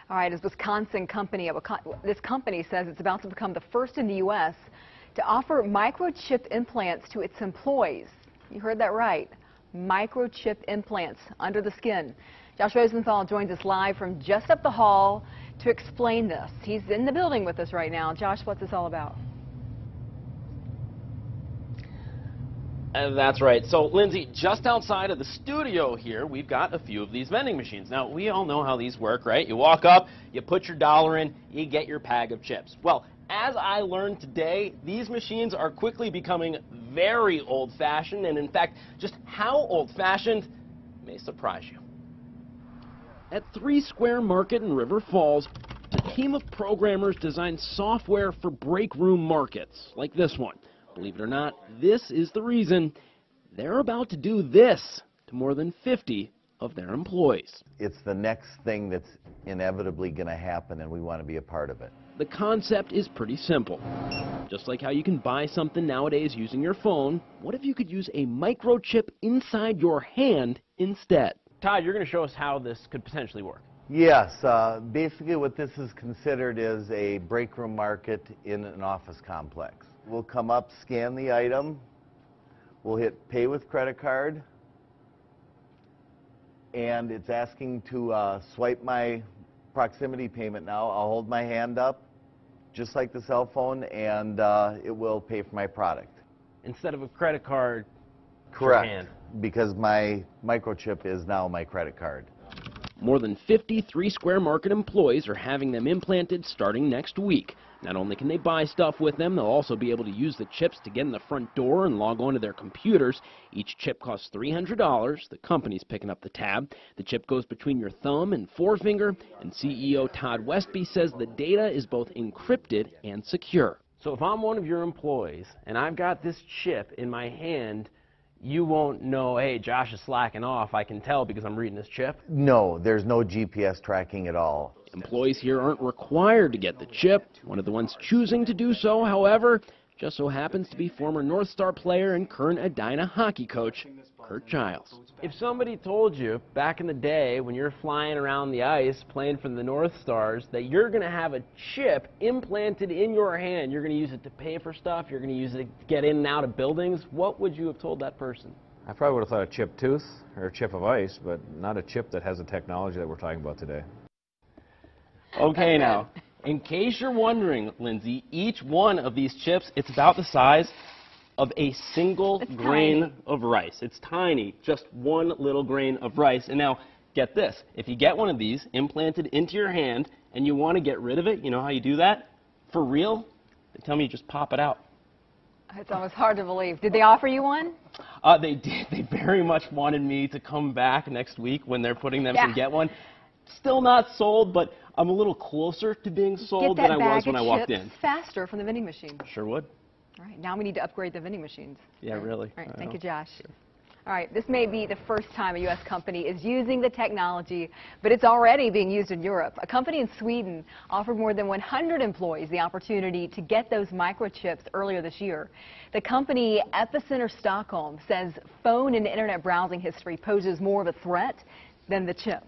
All right, this Wisconsin company, this company says it's about to become the first in the U.S. to offer microchip implants to its employees. You heard that right. Microchip implants under the skin. Josh Rosenthal joins us live from just up the hall to explain this. He's in the building with us right now. Josh, what's this all about? That's right. So, Lindsay, just outside of the studio here, we've got a few of these vending machines. Now, we all know how these work, right? You walk up, you put your dollar in, you get your bag of chips. Well, as I learned today, these machines are quickly becoming very old-fashioned, and in fact, just how old-fashioned may surprise you. At 3 Square Market in River Falls, a team of programmers designed software for break room markets, like this one. Believe it or not, this is the reason they're about to do this to more than 50 of their employees. It's the next thing that's inevitably going to happen, and we want to be a part of it. The concept is pretty simple. Just like how you can buy something nowadays using your phone, what if you could use a microchip inside your hand instead? Todd, you're going to show us how this could potentially work. Yes, basically what this is considered is a break room market in an office complex. We'll come up, scan the item, we'll hit pay with credit card, and it's asking to swipe my proximity payment now. I'll hold my hand up, just like the cell phone, and it will pay for my product. Instead of a credit card, correct, your hand. Because my microchip is now my credit card. More than 50 3 Square Market employees are having them implanted starting next week. Not only can they buy stuff with them, they'll also be able to use the chips to get in the front door and log on to their computers. Each chip costs $300. The company's picking up the tab. The chip goes between your thumb and forefinger, and CEO Todd Westby says the data is both encrypted and secure. So if I'm one of your employees and I've got this chip in my hand, you won't know, hey, Josh is slacking off. I can tell because I'm reading this chip. No, there's no GPS tracking at all. Employees here aren't required to get the chip. One of the ones choosing to do so, however, just so happens to be former North Star player and current Edina hockey coach, Kurt Giles. If somebody told you back in the day when you're flying around the ice playing for the North Stars that you're going to have a chip implanted in your hand, you're going to use it to pay for stuff, you're going to use it to get in and out of buildings, what would you have told that person? I probably would have thought a chip tooth or a chip of ice, but not a chip that has the technology that we're talking about today. Okay, now, in case you're wondering, Lindsay, each one of these chips, it's about the size of a single grain of rice. It's tiny, just one little grain of rice. And now, get this. If you get one of these implanted into your hand and you want to get rid of it, you know how you do that? For real, they tell me you just pop it out. It's almost hard to believe. Did they offer you one? They did. They very much wanted me to come back next week when they're putting them to get one. Still not sold, but I'm a little closer to being sold than I was when I walked in. Faster from the vending machine. Sure would. All right, now we need to upgrade the vending machines. Yeah, really. All right, thank you, Josh. Sure. All right, this may be the first time a U.S. company is using the technology, but it's already being used in Europe. A company in Sweden offered more than 100 employees the opportunity to get those microchips earlier this year. The company Epicenter Stockholm says phone and internet browsing history poses more of a threat than the chip.